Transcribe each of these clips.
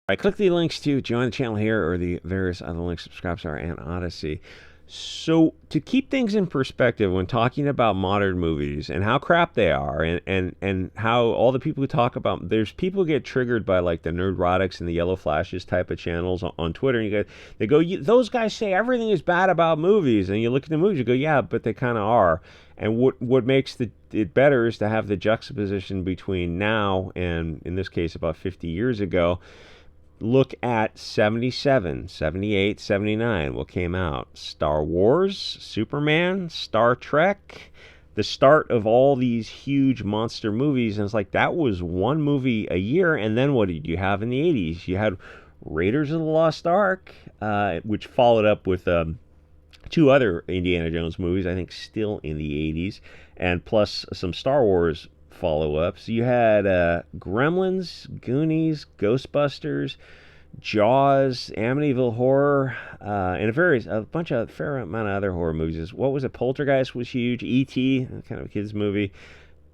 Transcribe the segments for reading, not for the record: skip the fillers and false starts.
I click the links to join the channel here or the various other links, SubStars and Odyssey. So to keep things in perspective when talking about modern movies and how crap they are, and how all the people who talk about, there's people who get triggered by like the Nerdrotics and the Yellow Flashes type of channels on Twitter, and they go, those guys say everything is bad about movies, and you look at the movies, you go, yeah, but they kind of are. And what makes it better is to have the juxtaposition between now and, in this case, about 50 years ago. Look at 77, 78, 79, what came out? Star Wars, Superman, Star Trek, the start of all these huge monster movies. And it's like that was one movie a year. And then what did you have in the 80s? You had Raiders of the Lost Ark, which followed up with two other Indiana Jones movies, I think still in the 80s, and plus some Star Wars follow-ups. You had Gremlins, Goonies, Ghostbusters, Jaws, Amityville Horror, and a fair amount of other horror movies. What was it? Poltergeist was huge. E.T., kind of a kids movie,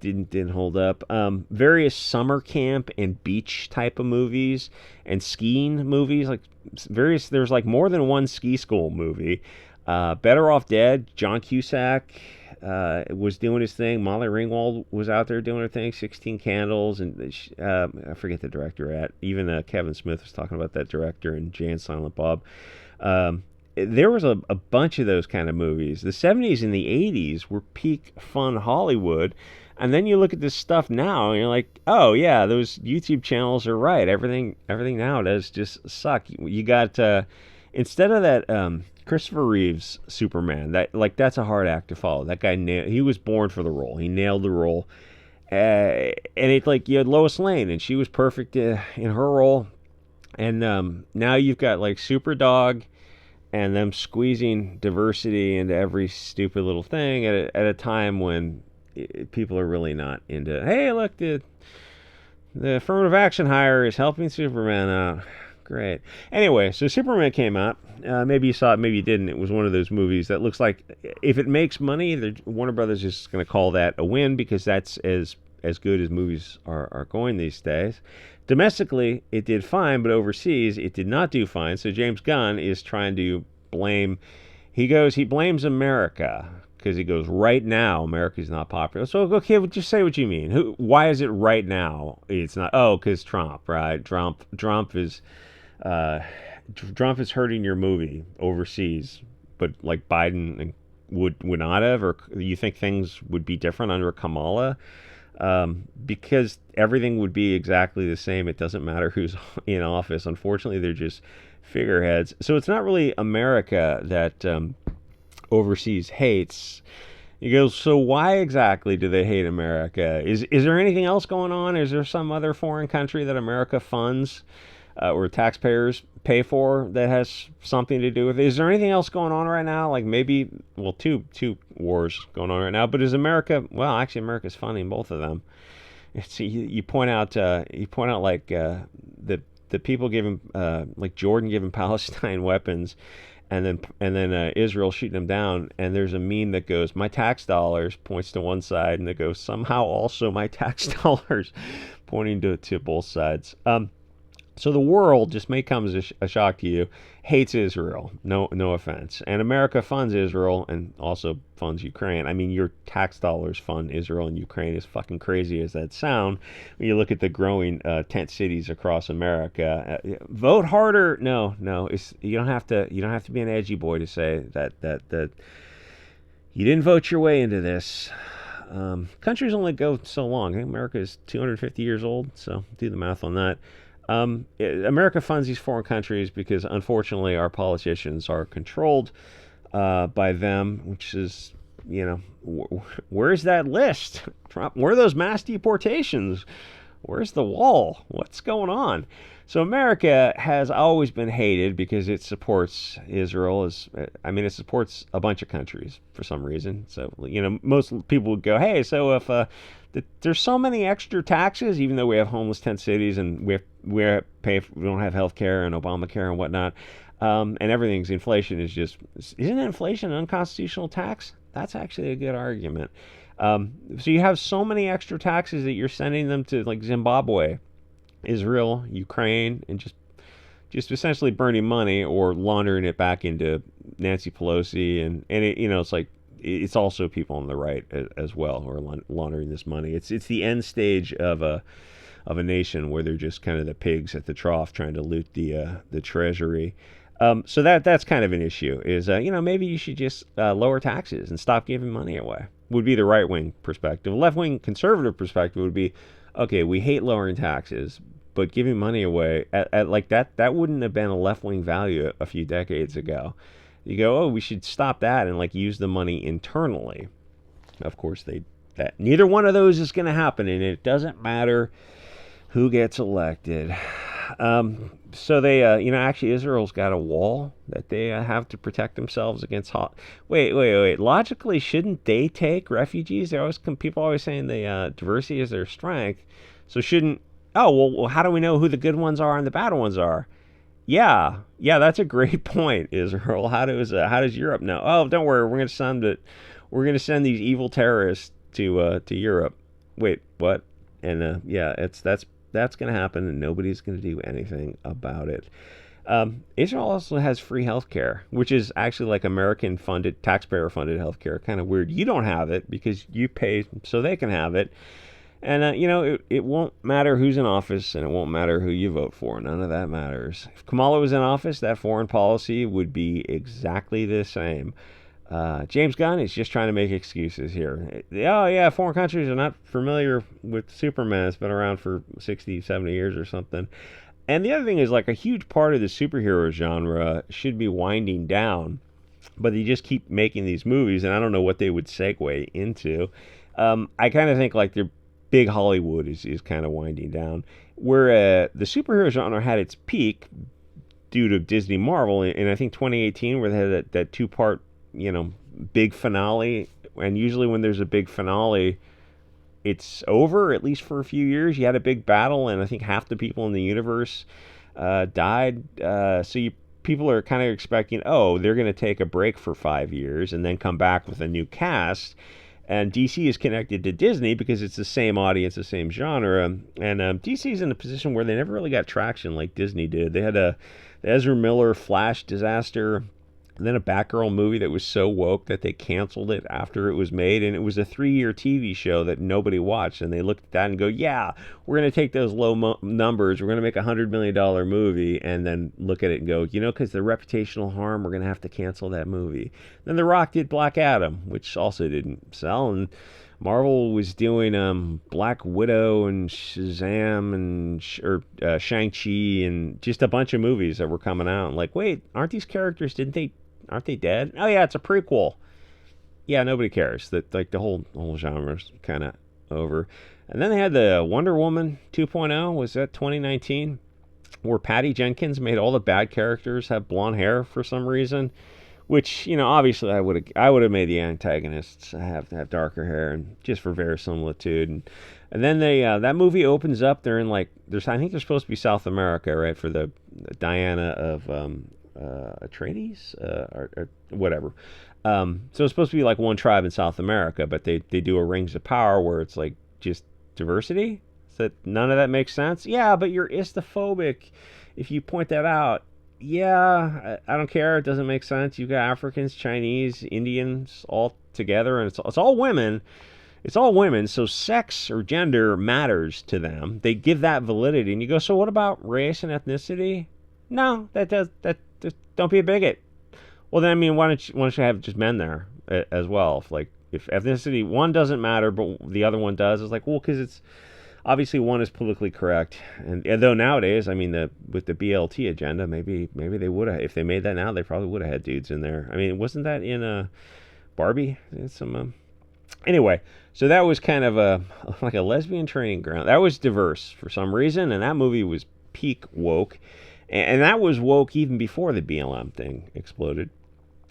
didn't hold up. Various summer camp and beach type of movies and skiing movies, like there's like more than one ski school movie. Better Off Dead, John Cusack was doing his thing. Molly Ringwald was out there doing her thing. 16 Candles, and I forget the director. Even Kevin Smith was talking about that director and Jay and Silent Bob. There was a bunch of those kind of movies. The 70s and the 80s were peak fun Hollywood. And then you look at this stuff now, and you're like, oh yeah, those YouTube channels are right. Everything now does just suck. You got instead of that Christopher Reeve's Superman, that's a hard act to follow. That guy he was born for the role. He nailed the role. And it's like you had Lois Lane, and she was perfect in her role. And now you've got like Superdog, and them squeezing diversity into every stupid little thing at a time when people are really not into, hey, look, the affirmative action hire is helping Superman out. Great. Anyway, so Superman came out. Maybe you saw it, maybe you didn't. It was one of those movies that looks like if it makes money, Warner Brothers is going to call that a win, because that's as good as movies are going these days. Domestically, it did fine, but overseas, it did not do fine. So James Gunn is trying to blame. He blames America, because he goes, right now, America's not popular. So, okay, well, just say what you mean. Why is it right now it's not? Oh, because Trump, right? Trump is hurting your movie overseas, but like Biden would not have, or you think things would be different under Kamala? Because everything would be exactly the same. It doesn't matter who's in office. Unfortunately, they're just figureheads. So it's not really America that overseas hates. He goes, so why exactly do they hate America? Is there anything else going on? Is there some other foreign country that America funds or taxpayers pay for that has something to do with it? Is there anything else going on right now? Like maybe, well, two wars going on right now, but is America, well, actually America's funding both of them. See, you point out like the people giving, like Jordan giving Palestine weapons, and then Israel shooting them down, and there's a meme that goes, my tax dollars, points to one side, and it goes, somehow also my tax dollars, pointing to both sides. So the world, just may come as a shock to you, hates Israel. No offense. And America funds Israel and also funds Ukraine. I mean, your tax dollars fund Israel and Ukraine, as fucking crazy as that sound. When you look at the growing tent cities across America, vote harder. No, you don't have to be an edgy boy to say that you didn't vote your way into this. Countries only go so long. I think America is 250 years old, so do the math on that. America funds these foreign countries because, unfortunately, our politicians are controlled by them, which is, where's that list? Trump, where are those mass deportations? Where's the wall? What's going on? So America has always been hated because it supports Israel. It supports a bunch of countries for some reason. So, most people would go, hey, so if there's so many extra taxes, even though we have homeless tent cities and we don't have health care and Obamacare and whatnot, and everything's inflation isn't inflation an unconstitutional tax? That's actually a good argument. So you have so many extra taxes that you're sending them to like Zimbabwe, Israel, Ukraine, and just just essentially burning money or laundering it back into Nancy Pelosi, and it, it's like it's also people on the right as well who are laundering this money. It's the end stage of a nation where they're just kind of the pigs at the trough trying to loot the treasury. So that's kind of an issue. Is maybe you should just lower taxes and stop giving money away. Would be the right wing perspective. Left wing conservative perspective would be, okay, we hate lowering taxes, but giving money away at like that wouldn't have been a left wing value a few decades ago. You go, oh, we should stop that and like use the money internally. Of course, that neither one of those is going to happen, and it doesn't matter who gets elected. So they, actually Israel's got a wall that they have to protect themselves against Wait. Logically, shouldn't they take refugees? People always saying the diversity is their strength. So shouldn't? Oh, well, how do we know who the good ones are and the bad ones are? Yeah, that's a great point, Israel. How does Europe know? Oh, don't worry, we're gonna send these evil terrorists to Europe. Wait, what? And that's going to happen, and nobody's going to do anything about it. Israel also has free healthcare, which is actually like American-funded, taxpayer-funded healthcare. Kind of weird. You don't have it because you pay so they can have it. And, it won't matter who's in office, and it won't matter who you vote for. None of that matters. If Kamala was in office, that foreign policy would be exactly the same. James Gunn is just trying to make excuses here. Oh, yeah, foreign countries are not familiar with Superman. It's been around for 60, 70 years or something. And the other thing is, like, a huge part of the superhero genre should be winding down, but they just keep making these movies, and I don't know what they would segue into. I kind of think, like, their big Hollywood is kind of winding down. Where the superhero genre had its peak due to Disney Marvel in I think 2018, where they had that two-part big finale. And usually when there's a big finale, it's over, at least for a few years. You had a big battle, and I think half the people in the universe died. People are kind of expecting, oh, they're going to take a break for 5 years and then come back with a new cast. And DC is connected to Disney because it's the same audience, the same genre. And DC is in a position where they never really got traction like Disney did. They had the Ezra Miller Flash disaster, and then a Batgirl movie that was so woke that they canceled it after it was made. And it was a 3-year TV show that nobody watched. And they looked at that and go, yeah, we're going to take those low numbers. We're going to make $100 million movie. And then look at it and go, because the reputational harm, we're going to have to cancel that movie. Then The Rock did Black Adam, which also didn't sell. And Marvel was doing Black Widow and Shazam and Shang-Chi and just a bunch of movies that were coming out. And like, wait, aren't these characters, aren't they dead? Oh yeah, it's a prequel. Yeah, nobody cares. That like the whole genre's kind of over. And then they had the Wonder Woman 2.0. Was that 2019? Where Patty Jenkins made all the bad characters have blonde hair for some reason. Which, obviously I would have made the antagonists have darker hair, and just for verisimilitude. And then that movie opens up. They're in I think they're supposed to be South America, right, for the Diana of Atreides or whatever. So it's supposed to be like one tribe in South America, but they do a Rings of Power where it's like just diversity. So none of that makes sense. Yeah, but you're istophobic if you point that out. Yeah, I don't care. It doesn't make sense. You've got Africans, Chinese, Indians all together, and it's all women. It's all women, so sex or gender matters to them. They give that validity, and you go, so what about race and ethnicity? No, that don't be a bigot. Well, then, I mean, why don't you have just men there as well? If ethnicity, one doesn't matter, but the other one does, it's like, well, because it's obviously one is politically correct, and though nowadays, I mean, with the BLT agenda, maybe they would have, if they made that now, they probably would have had dudes in there. I mean, wasn't that in Barbie? Anyway, so that was kind of like a lesbian training ground. That was diverse for some reason, and that movie was peak woke, and that was woke even before the BLM thing exploded.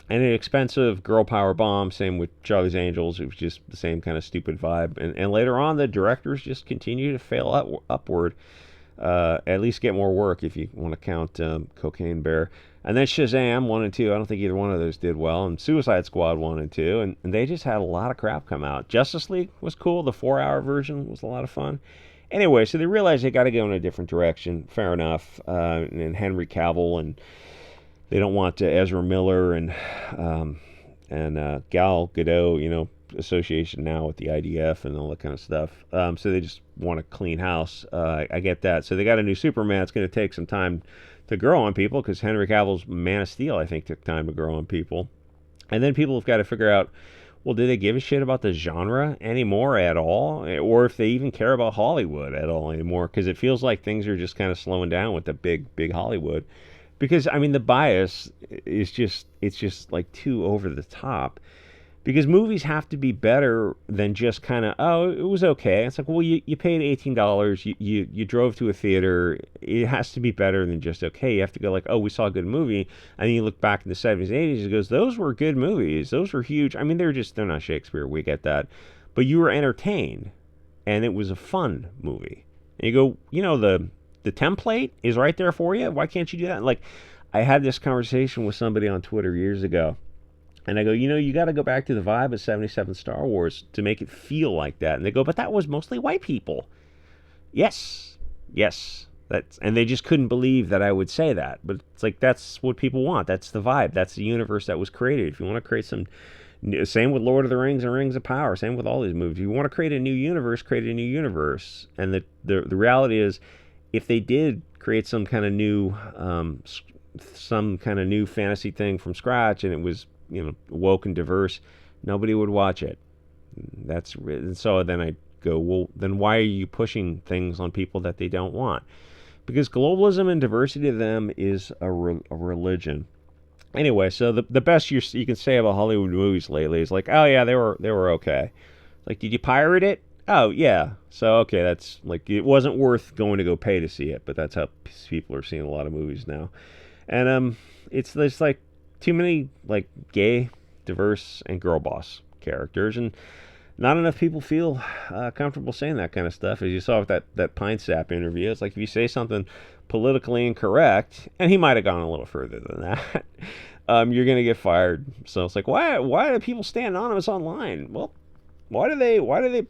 And an expensive girl power bomb, same with Charlie's Angels. It was just the same kind of stupid vibe. And later on, the directors just continue to fail upward. At least get more work if you want to count Cocaine Bear. And then Shazam 1 and 2. I don't think either one of those did well. And Suicide Squad 1 and 2. And they just had a lot of crap come out. Justice League was cool. The 4-hour version was a lot of fun. Anyway, so they realize they got to go in a different direction. Fair enough. And Henry Cavill, and they don't want Ezra Miller um, and Gal Gadot, association now with the IDF and all that kind of stuff. So they just want a clean house. I get that. So they got a new Superman. It's going to take some time to grow on people because Henry Cavill's Man of Steel, I think, took time to grow on people. And then people have got to figure out, well, do they give a shit about the genre anymore at all? Or if they even care about Hollywood at all anymore? Because it feels like things are just kind of slowing down with the big Hollywood. Because, I mean, the bias is it's just like too over the top. Because movies have to be better than just kind of, oh, it was okay. It's like, well, you paid $18, you drove to a theater. It has to be better than just okay. You have to go like, oh, we saw a good movie. And then you look back in the 70s and 80s, it goes, those were good movies. Those were huge. I mean, they're not Shakespeare. We get that. But you were entertained. And it was a fun movie. And you go, the template is right there for you. Why can't you do that? Like, I had this conversation with somebody on Twitter years ago. And I go, you got to go back to the vibe of 77 Star Wars to make it feel like that. And they go, but that was mostly white people. Yes. And they just couldn't believe that I would say that. But it's like, that's what people want. That's the vibe. That's the universe that was created. If you want to create same with Lord of the Rings and Rings of Power. Same with all these movies. If you want to create a new universe, create a new universe. And the reality is, if they did create some kind of new fantasy thing from scratch, and it was woke and diverse, nobody would watch it. So then I go, well, then why are you pushing things on people that they don't want? Because globalism and diversity to them is a religion. Anyway, so the best you can say about Hollywood movies lately is like, oh yeah, they were okay. Like, did you pirate it? Oh yeah. So okay, that's like, it wasn't worth going to go pay to see it, but that's how people are seeing a lot of movies now. And it's like too many like gay, diverse, and girl boss characters, and not enough people feel comfortable saying that kind of stuff. As you saw with that Pine Sap interview, it's like if you say something politically incorrect, and he might have gone a little further than that, you're gonna get fired. So it's like, why do people stay anonymous online? Well, why do they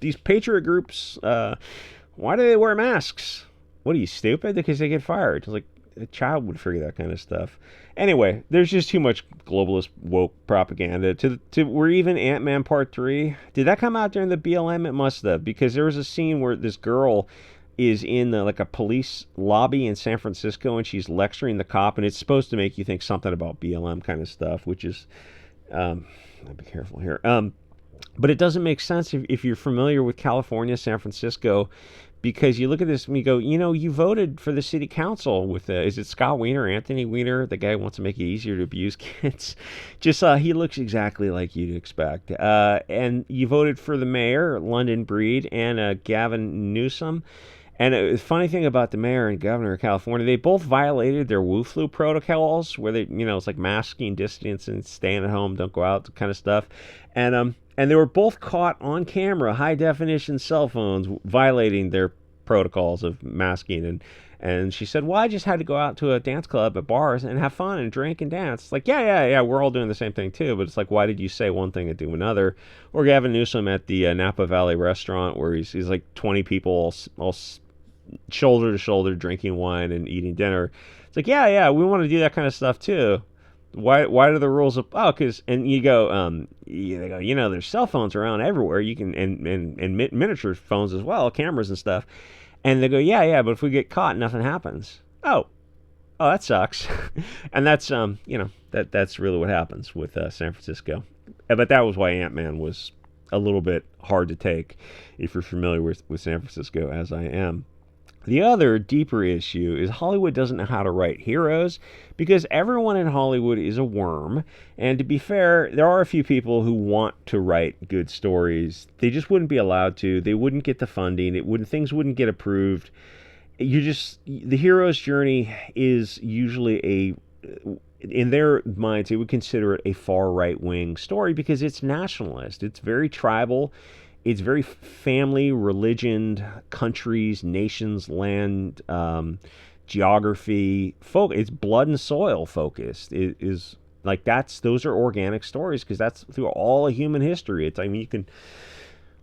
these patriot groups? Why do they wear masks? What are you, stupid? Because they get fired. It's like, a child would figure that kind of stuff. Anyway, there's just too much globalist woke propaganda. We're even Ant-Man Part 3. Did that come out during the BLM? It must have, because there was a scene where this girl is in like a police lobby in San Francisco, and she's lecturing the cop, and it's supposed to make you think something about BLM kind of stuff, which is, I'll be careful here. But it doesn't make sense if you're familiar with California, San Francisco, because you look at this and you go, you voted for the city council with, is it Scott Wiener, Anthony Weiner, the guy who wants to make it easier to abuse kids? Just, he looks exactly like you'd expect. And you voted for the mayor, London Breed, and Gavin Newsom. And the funny thing about the mayor and governor of California, they both violated their Wu flu protocols, where they, it's like masking, distancing, staying at home, don't go out, kind of stuff. And they were both caught on camera, high definition cell phones, violating their protocols of masking. And she said, well, I just had to go out to a dance club at bars and have fun and drink and dance. It's like, yeah, we're all doing the same thing too. But it's like, why did you say one thing and do another? Or Gavin Newsom at the Napa Valley restaurant, where he's like 20 people all shoulder to shoulder drinking wine and eating dinner. It's like, yeah, we want to do that kind of stuff too. Why do the rules of, because, and you go, they go, there's cell phones around everywhere. You can, and miniature phones as well, cameras and stuff. And they go, yeah, but if we get caught, nothing happens. Oh, that sucks. And that's, that's really what happens with San Francisco. But that was why Ant-Man was a little bit hard to take, if you're familiar with San Francisco, as I am. The other deeper issue is Hollywood doesn't know how to write heroes, because everyone in Hollywood is a worm. And to be fair, there are a few people who want to write good stories. They just wouldn't be allowed to. They wouldn't get the funding. Things wouldn't get approved. The hero's journey is usually in their minds, they would consider it a far right-wing story, because it's nationalist. It's very tribal. It's very family, religion, countries, nations, land, geography. It's blood and soil focused. It is like those are organic stories, because that's through all of human history. You can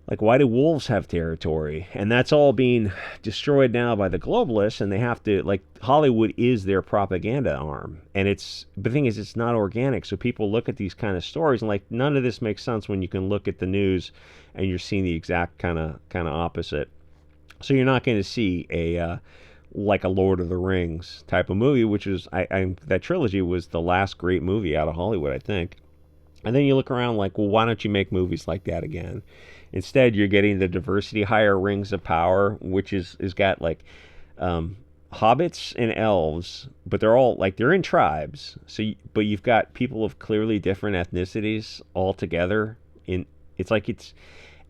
Like, why do wolves have territory? And that's all being destroyed now by the globalists, and they have to, like, Hollywood is their propaganda arm. And it's, the thing is, it's not organic. So people look at these kind of stories, and, like, none of this makes sense when you can look at the news and you're seeing the exact kind of opposite. So you're not going to see like a Lord of the Rings type of movie, which is, that trilogy was the last great movie out of Hollywood, I think. And then you look around like, well, why don't you make movies like that again? Instead, you're getting the diversity higher Rings of Power, which is got like hobbits and elves, but they're all like they're in tribes. So, but you've got people of clearly different ethnicities all together. In it's like it's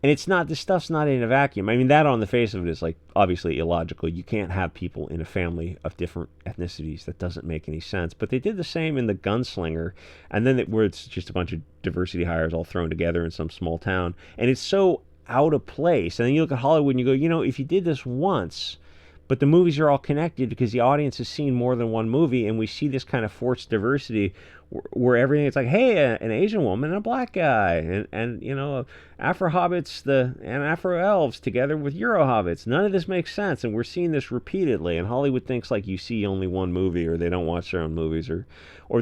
and it's not, this stuff's not in a vacuum. I mean, that on the face of it is like obviously illogical. You can't have people in a family of different ethnicities. That doesn't make any sense. But they did the same in The Gunslinger, and then where it's just a bunch of diversity hires all thrown together in some small town, and it's so out of place. And then you look at Hollywood and you go, you know, if you did this once, but the movies are all connected because the audience has seen more than one movie, and we see this kind of forced diversity where everything, it's like, hey, an Asian woman and a black guy, and you know, Afro hobbits and Afro elves together with Euro hobbits. None of this makes sense, and we're seeing this repeatedly. And Hollywood thinks like you see only one movie, or they don't watch their own movies, or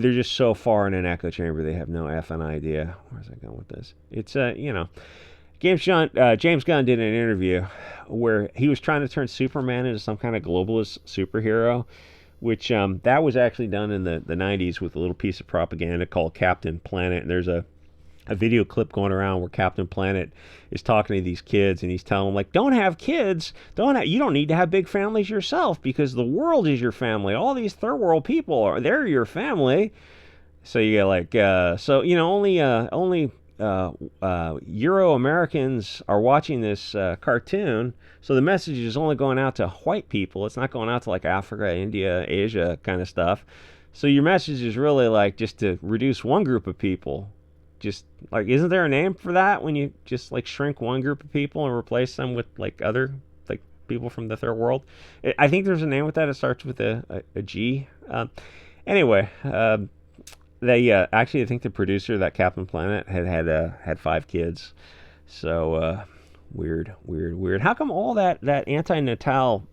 they're just so far in an echo chamber they have no effing idea. Where's I going with this? It's you know. James Gunn did an interview where he was trying to turn Superman into some kind of globalist superhero, which that was actually done in the 90s with a little piece of propaganda called Captain Planet. And there's a video clip going around where Captain Planet is talking to these kids, and he's telling them, like, don't have kids. You don't need to have big families yourself because the world is your family. All these third world people, they're your family. So you get like, so, you know, only Euro Americans are watching this cartoon, so the message is only going out to white people. It's not going out to like Africa, India, Asia kind of stuff. So your message is really like just to reduce one group of people. Just like, isn't there a name for that when you just like shrink one group of people and replace them with like other like people from the third world? I think there's a name with that. It starts with a G. Anyway. They actually, I think the producer of that Captain Planet had 5 kids. So weird. How come all that antenatal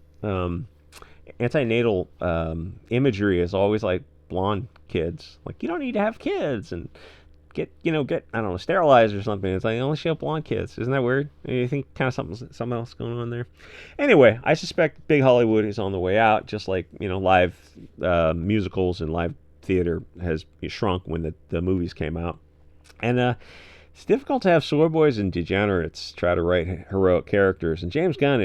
imagery is always like blonde kids? Like, you don't need to have kids and get I don't know, sterilized or something. It's like they only show blonde kids. Isn't that weird? You think kind of something else going on there? Anyway, I suspect big Hollywood is on the way out, just like, you know, live musicals and live theater has shrunk when the movies came out. And it's difficult to have soy boys and degenerates try to write heroic characters. And James Gunn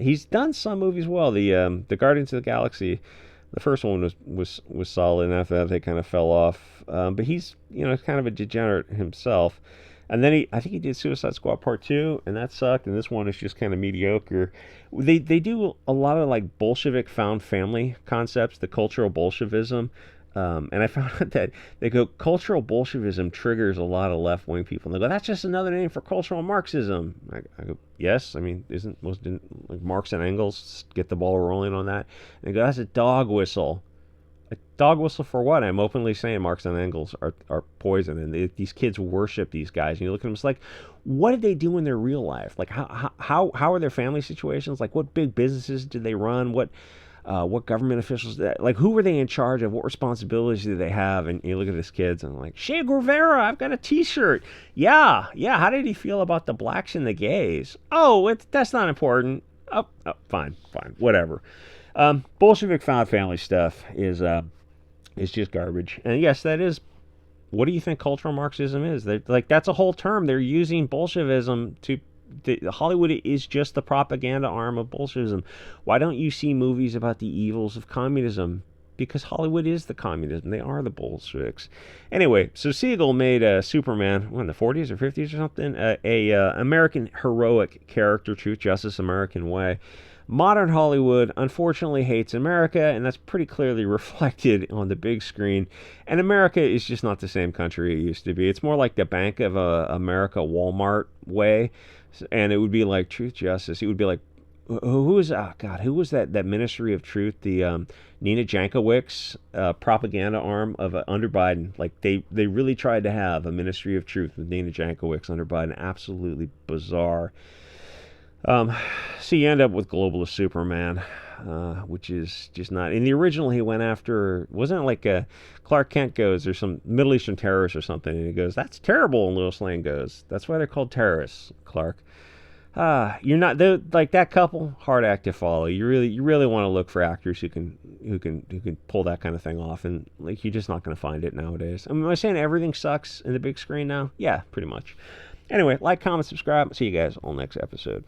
he's done some movies well. The Guardians of the Galaxy, the first one was solid, and after that they kind of fell off. But he's, you know, kind of a degenerate himself. And then I think he did Suicide Squad Part 2, and that sucked, and this one is just kind of mediocre. They do a lot of like Bolshevik found family concepts, the cultural Bolshevism. And I found out that they go, cultural Bolshevism triggers a lot of left-wing people. And they go, that's just another name for cultural Marxism. I go, yes. I mean, didn't like Marx and Engels get the ball rolling on that? And they go, that's a dog whistle. A dog whistle for what? I'm openly saying Marx and Engels are poison, and these kids worship these guys. And you look at them, it's like, what did they do in their real life? Like, how are their family situations? Like, what big businesses did they run? What government officials, like, who were they in charge of? What responsibilities did they have? And you look at these kids and like, Che Guevara, I've got a t-shirt. Yeah. How did he feel about the blacks and the gays? Oh, that's not important. Oh, fine, whatever. Bolshevik found family stuff is just garbage. And yes, that is, what do you think cultural Marxism is? Like, that's a whole term. They're using Bolshevism to, Hollywood is just the propaganda arm of Bolshevism. Why don't you see movies about the evils of communism? Because Hollywood is the communism. They are the Bolsheviks. Anyway, so Siegel made Superman, in the 40s or 50s or something, a American heroic character, truth, justice, American way. Modern Hollywood, unfortunately, hates America, and that's pretty clearly reflected on the big screen. And America is just not the same country it used to be. It's more like the Bank of America Walmart way. And it would be like truth, justice. It would be like who was God? Who was that Ministry of Truth? The Nina Jankowicz propaganda arm of under Biden. Like they really tried to have a Ministry of Truth with Nina Jankowicz under Biden. Absolutely bizarre. So you end up with Globalist Superman, which is just not. In the original, he went after, wasn't it like Clark Kent goes, there's some Middle Eastern terrorist or something, and he goes, that's terrible, and Lois Lane goes, that's why they're called terrorists, Clark. You're not like that couple. Hard act to follow. You really want to look for actors who can pull that kind of thing off, and like you're just not going to find it nowadays. I mean, am I saying everything sucks in the big screen now? Yeah, pretty much. Anyway, like, comment, subscribe. See you guys on the next episode.